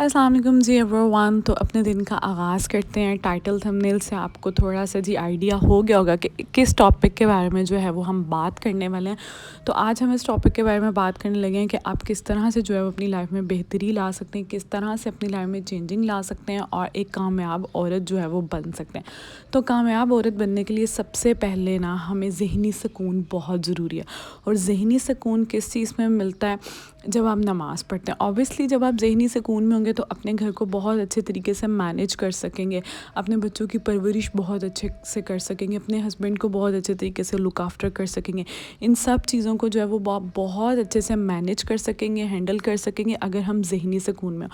अस्सलाम वालेकुम जी एवरीवन। तो अपने दिन का आगाज़ करते हैं। टाइटल थंबनेल से आपको थोड़ा सा जी आइडिया हो गया होगा कि किस टॉपिक के बारे में जो है वो हम बात करने वाले हैं। तो आज हम इस टॉपिक के बारे में बात करने लगे हैं कि आप किस तरह से जो है वो अपनी लाइफ में बेहतरी ला सकते हैं, किस तरह से अपनी लाइफ में चेंजिंग ला सकते हैं और एक कामयाब औरत जो है वो बन सकते हैं। तो कामयाब औरत बनने के लिए सबसे पहले ना हमें ज़हनी सुकून बहुत ज़रूरी है। और ज़हनी सुकून किस चीज़ में मिलता है? जब आप नमाज़ पढ़ते हैं। ऑब्वियसली जब आप ज़हनी सुकून में होंगे तो अपने घर को बहुत अच्छे तरीके से मैनेज कर सकेंगे, अपने बच्चों की परवरिश बहुत अच्छे से कर सकेंगे, अपने हस्बैंड को बहुत अच्छे तरीके से लुक आफ्टर कर सकेंगे। इन सब चीज़ों को जो है वो बहुत अच्छे से मैनेज कर सकेंगे, हैंडल कर सकेंगे अगर हम ज़हनी सुकून में।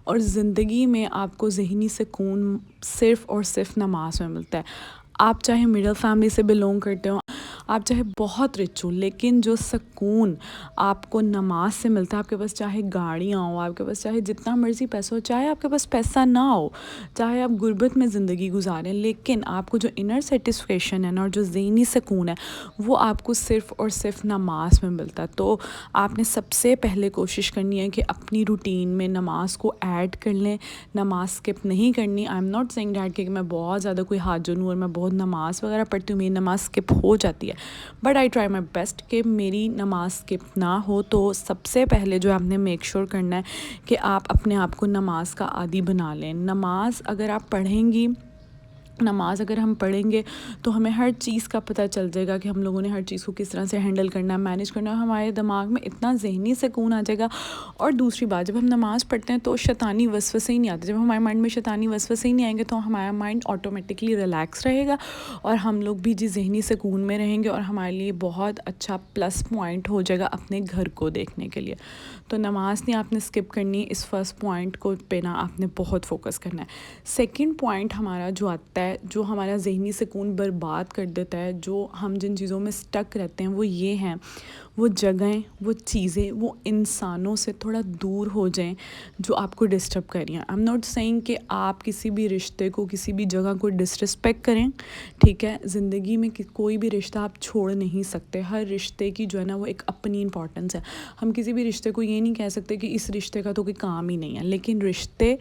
और ज़िंदगी में आपको ज़हनी सुकून सिर्फ़ और सिर्फ नमाज में मिलता है। आप चाहे मिडिल फैमिली से बिलोंग करते हो, आप चाहे बहुत रिच हो, लेकिन जो सुकून आपको नमाज से मिलता है, आपके पास चाहे गाड़ियाँ हो, आपके पास चाहे जितना मर्ज़ी पैसा हो, चाहे आपके पास पैसा ना हो, चाहे आप गुर्बत में ज़िंदगी गुजारें, लेकिन आपको जो इनर सेटिस्फेक्शन है ना और जो ज़हनी सुकून है वो आपको सिर्फ़ और सिर्फ नमाज में मिलता है। तो आपने सबसे पहले कोशिश करनी है कि अपनी रूटीन में नमाज को ऐड कर लें। नमाज स्किप नहीं करनी। I am not saying that कि मैं बहुत ज़्यादा कोई हाजन हूँ और मैं बहुत नमाज़ वगैरह पढ़ती हूँ, मेरी नमाज़ स्किप हो जाती है, but I try my best कि मेरी नमाज स्किप ना हो। तो सबसे पहले जो आपने मेक श्योर करना है कि आप अपने आप को नमाज का आदी बना लें। नमाज अगर आप पढ़ेंगी, नमाज़ अगर हम पढ़ेंगे तो हमें हर चीज़ का पता चल जाएगा कि हम लोगों ने हर चीज़ को किस तरह से हैंडल करना है, मैनेज करना है। हमारे दिमाग में इतना ज़हनी सुकून आ जाएगा। और दूसरी बात, जब हम नमाज़ पढ़ते हैं तो शैतानी वसवसे ही नहीं आते। जब हमारे माइंड में शैतानी वसवसे ही नहीं आएंगे तो हमारा माइंड ऑटोमेटिकली रिलैक्स रहेगा और हम लोग भी जी ज़हनी सुकून में रहेंगे और हमारे लिए बहुत अच्छा प्लस पॉइंट हो जाएगा अपने घर को देखने के लिए। तो नमाज नहीं आपने स्किप करनी, इस फर्स्ट पॉइंट को पे ना आपने बहुत फोकस करना है। सेकंड पॉइंट हमारा जो आता है, जो हमारा ज़हनी सुकून बर्बाद कर देता है, जो हम जिन चीज़ों में स्टक रहते हैं, वो ये हैं, वो जगहें, वो चीज़ें, वो इंसानों से थोड़ा दूर हो जाएं जो आपको डिस्टर्ब कर रही हैं। आई एम नॉट सेइंग कि आप किसी भी रिश्ते को, किसी भी जगह को डिसरिस्पेक्ट करें, ठीक है। ज़िंदगी में कोई भी रिश्ता आप छोड़ नहीं सकते। हर रिश्ते की जो है ना वो एक अपनी इंपॉर्टेंस है। हम किसी भी रिश्ते को ये नहीं कह सकते कि इस रिश्ते का तो कोई काम ही नहीं है, लेकिन रिश्ते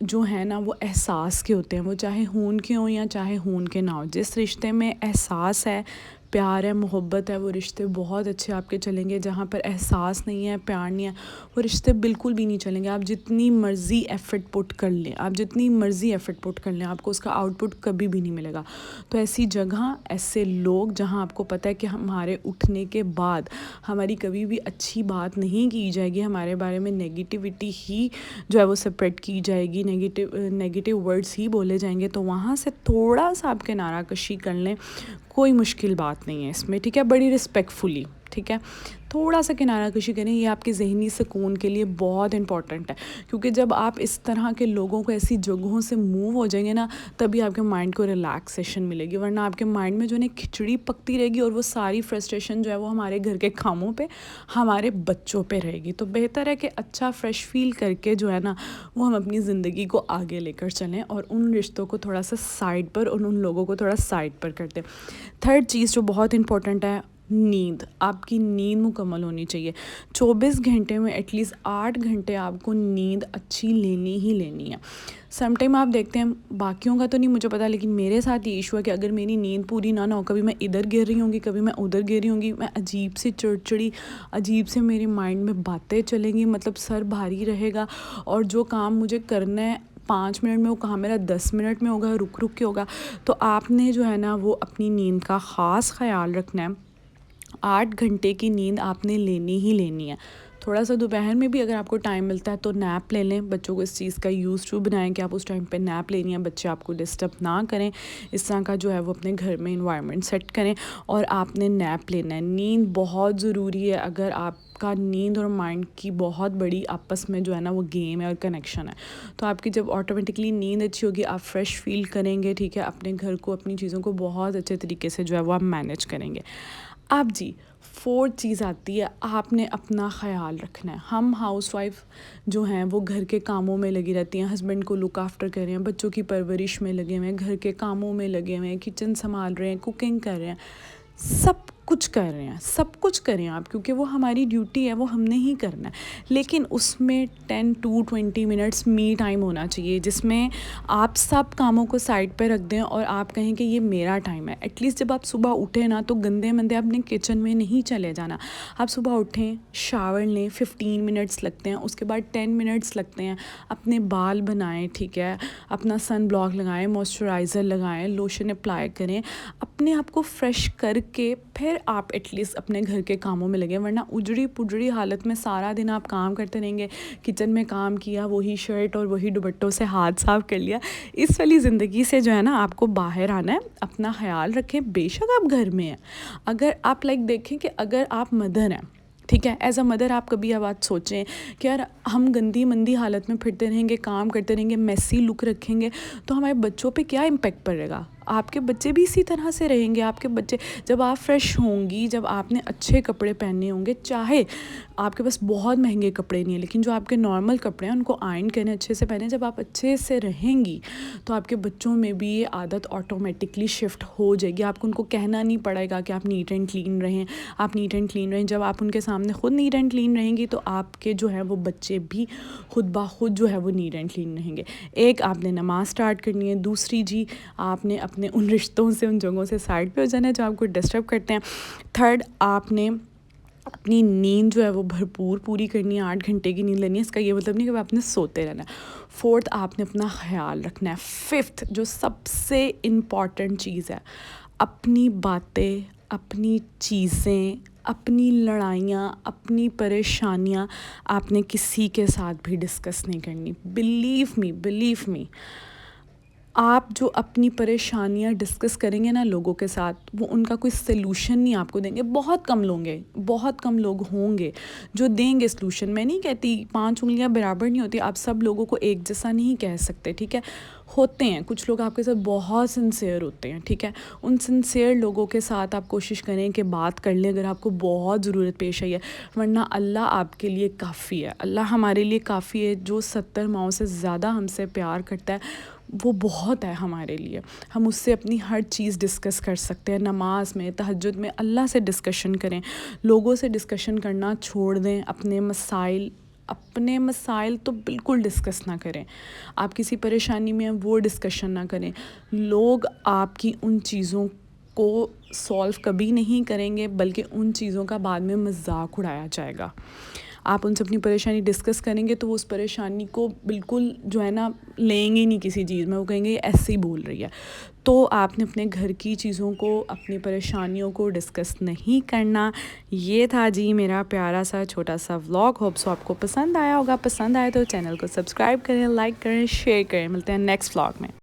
जो है ना वो एहसास के होते हैं। वो चाहे खून के हों या चाहे खून के ना हो, जिस रिश्ते में एहसास है, प्यार है, मोहब्बत है, वो रिश्ते बहुत अच्छे आपके चलेंगे। जहाँ पर एहसास नहीं है, प्यार नहीं है, वो रिश्ते बिल्कुल भी नहीं चलेंगे। आप जितनी मर्ज़ी एफ़र्ट पुट कर लें, आप जितनी मर्ज़ी एफ़र्ट पुट कर लें, आपको उसका आउटपुट कभी भी नहीं मिलेगा। तो ऐसी जगह, ऐसे लोग जहाँ आपको पता है कि हमारे उठने के बाद हमारी कभी भी अच्छी बात नहीं की जाएगी, हमारे बारे में नेगेटिविटी ही जो है वो स्प्रेड की जाएगी, नेगेटिव वर्ड्स ही बोले जाएंगे, तो वहाँ से थोड़ा सा आप किनारा कशी कर लें। कोई मुश्किल बात नहीं है इसमें, ठीक है, बड़ी रिस्पेक्टफुली, ठीक है, थोड़ा सा किनारा कशी करें। ये आपके ज़हनी सुकून के लिए बहुत इंपॉर्टेंट है, क्योंकि जब आप इस तरह के लोगों को, ऐसी जगहों से मूव हो जाएंगे ना, तभी आपके माइंड को रिलैक्सेशन मिलेगी। वरना आपके माइंड में जो है खिचड़ी पकती रहेगी और वो सारी फ्रस्ट्रेशन जो है वो हमारे घर के कामों पे, हमारे बच्चों पे रहेगी। तो बेहतर है कि अच्छा फ्रेश फील करके जो है ना वो हम अपनी ज़िंदगी को आगे लेकर चलें और उन रिश्तों को थोड़ा सा साइड पर और उन लोगों को थोड़ा साइड पर कर दें। थर्ड चीज़ जो बहुत इंपॉर्टेंट है, नींद। आपकी नींद मुकम्मल होनी चाहिए। 24 घंटे में एटलीस्ट 8 घंटे आपको नींद अच्छी लेनी ही लेनी है। सम टाइम आप देखते हैं, बाकियों का तो नहीं मुझे पता, लेकिन मेरे साथ ये इशू है कि अगर मेरी नींद पूरी ना हो, कभी मैं इधर गिर रही होंगी, कभी मैं उधर गिर रही होंगी, मैं अजीब सी चिड़चिड़ी, अजीब से मेरे माइंड में बातें चलेंगी, मतलब सर भारी रहेगा और जो काम मुझे करना है 5 मिनट में, वो कहाँ मेरा 10 मिनट में होगा, रुक रुक के होगा। तो आपने जो है ना वो अपनी नींद का ख़ास ख्याल रखना है। 8 घंटे की नींद आपने लेनी ही लेनी है। थोड़ा सा दोपहर में भी अगर आपको टाइम मिलता है तो नैप ले लें। बच्चों को इस चीज़ का यूज़ टू बनाएं कि आप उस टाइम पे नैप लेनी है, बच्चे आपको डिस्टर्ब ना करें। इस तरह का जो है वो अपने घर में इन्वायरमेंट सेट करें और आपने नैप लेना है। नींद बहुत ज़रूरी है। अगर आपका नींद और माइंड की बहुत बड़ी आपस में जो है ना वो गेम है और कनेक्शन है, तो आपकी जब ऑटोमेटिकली नींद अच्छी होगी, आप फ्रेश फील करेंगे, ठीक है, अपने घर को, अपनी चीज़ों को बहुत अच्छे तरीके से जो है वो आप मैनेज करेंगे। अब जी फोर्थ चीज़ आती है, आपने अपना ख़याल रखना है। हम हाउसवाइफ जो हैं वो घर के कामों में लगी रहती हैं, हस्बैंड को लुक आफ्टर कर रहे हैं, बच्चों की परवरिश में लगे हुए हैं, घर के कामों में लगे हुए हैं, किचन संभाल रहे हैं, कुकिंग कर रहे हैं, सब کچھ کر رہے ہیں، سب کچھ کریں آپ، کیونکہ وہ ہماری ڈیوٹی ہے، وہ ہم نے ہی کرنا ہے. لیکن اس میں 10 to 20 منٹس می ٹائم ہونا چاہیے جس میں آپ سب کاموں کو سائڈ پہ رکھ دیں اور آپ کہیں کہ یہ میرا ٹائم ہے. ایٹ لیسٹ جب آپ صبح اٹھیں نا تو گندے مندے اپنے کچن میں نہیں چلے جانا. آپ صبح اٹھیں، شاور لیں، 15 منٹس لگتے ہیں، اس کے بعد 10 منٹس لگتے ہیں، اپنے بال بنائیں، ٹھیک ہے، اپنا سن بلاک لگائیں، موئسچرائزر لگائیں، لوشن اپلائی کریں، اپنے آپ کو فریش کر کے پھر آپ ایٹ لیسٹ اپنے گھر کے کاموں میں لگیں. ورنہ اجڑی پجڑی حالت میں سارا دن آپ کام کرتے رہیں گے، کچن میں کام کیا، وہی شرٹ اور وہی دوپٹوں سے ہاتھ صاف کر لیا. اس والی زندگی سے جو ہے نا آپ کو باہر آنا ہے. اپنا خیال رکھیں، بے شک آپ گھر میں ہیں. اگر آپ دیکھیں کہ اگر آپ مدر ہیں، ٹھیک ہے، ایز اے مدر آپ کبھی یہ بات سوچیں کہ یار ہم گندی مندی حالت میں پھرتے رہیں گے، کام کرتے رہیں گے، میسی لک رکھیں گے تو ہمارے بچوں پہ کیا امپیکٹ پڑے گا. آپ کے بچے بھی اسی طرح سے رہیں گے. آپ کے بچے جب آپ فریش ہوں گی، جب آپ نے اچھے کپڑے پہننے ہوں گے، چاہے آپ کے پاس بہت مہنگے کپڑے نہیں ہیں لیکن جو آپ کے نارمل کپڑے ہیں ان کو آئرن کریں، اچھے سے پہنیں. جب آپ اچھے سے رہیں گی تو آپ کے بچوں میں بھی یہ عادت آٹومیٹکلی شفٹ ہو جائے گی. آپ کو ان کو کہنا نہیں پڑے گا کہ آپ نیٹ اینڈ کلین رہیں، آپ نیٹ اینڈ کلین رہیں. جب آپ ان کے سامنے خود نیٹ اینڈ کلین رہیں گی تو آپ کے جو ہے وہ بچے بھی خود بخود جو ہے وہ نیٹ اینڈ کلین رہیں گے. ایک آپ نے نماز سٹارٹ کرنی ہے. دوسری جی آپ نے اپنے ان رشتوں سے، ان جگہوں سے سائڈ پہ ہو جانا ہے جو آپ کو ڈسٹرب کرتے ہیں. تھرڈ، آپ نے اپنی نیند جو ہے وہ بھرپور پوری کرنی ہے. 8 گھنٹے کی نیند لینی ہے. اس کا یہ مطلب نہیں کہ آپ نے سوتے رہنا ہے. فورتھ، آپ نے اپنا خیال رکھنا ہے. ففتھ جو سب سے امپورٹنٹ چیز ہے، اپنی باتیں، اپنی چیزیں، اپنی لڑائیاں، اپنی پریشانیاں آپ نے کسی کے ساتھ بھی ڈسکس نہیں کرنی. بلیو می آپ جو اپنی پریشانیاں ڈسکس کریں گے نا لوگوں کے ساتھ، وہ ان کا کوئی سلوشن نہیں آپ کو دیں گے. بہت کم لوگ ہوں گے جو دیں گے سلوشن. میں نہیں کہتی 5 انگلیاں برابر نہیں ہوتی، آپ سب لوگوں کو ایک جیسا نہیں کہہ سکتے، ٹھیک ہے. ہوتے ہیں کچھ لوگ آپ کے ساتھ بہت سنسیئر ہوتے ہیں، ٹھیک ہے. ان سنسیئر لوگوں کے ساتھ آپ کوشش کریں کہ بات کر لیں اگر آپ کو بہت ضرورت پیش آئی ہے. ورنہ اللہ آپ کے لیے کافی ہے. اللہ ہمارے لیے کافی ہے. جو 70 ماؤں سے زیادہ ہم سے پیار کرتا ہے وہ بہت ہے ہمارے لیے. ہم اس سے اپنی ہر چیز ڈسکس کر سکتے ہیں. نماز میں، تہجد میں اللہ سے ڈسکشن کریں. لوگوں سے ڈسکشن کرنا چھوڑ دیں. اپنے مسائل تو بالکل ڈسکس نہ کریں. آپ کسی پریشانی میں ہیں وہ ڈسکشن نہ کریں. لوگ آپ کی ان چیزوں کو سولو کبھی نہیں کریں گے بلکہ ان چیزوں کا بعد میں مذاق اڑایا جائے گا. آپ ان سے اپنی پریشانی ڈسکس کریں گے تو وہ اس پریشانی کو بالکل جو ہے نا لیں گے نہیں کسی چیز میں. وہ کہیں گے یہ ایسے ہی بول رہی ہے. تو آپ نے اپنے گھر کی چیزوں کو، اپنی پریشانیوں کو ڈسکس نہیں کرنا. یہ تھا جی میرا پیارا سا چھوٹا سا ولاگ. ہوپ سو آپ کو پسند آیا ہوگا. پسند آئے تو چینل کو سبسکرائب کریں، لائک کریں، شیئر کریں. ملتے ہیں نیکسٹ ولاگ میں.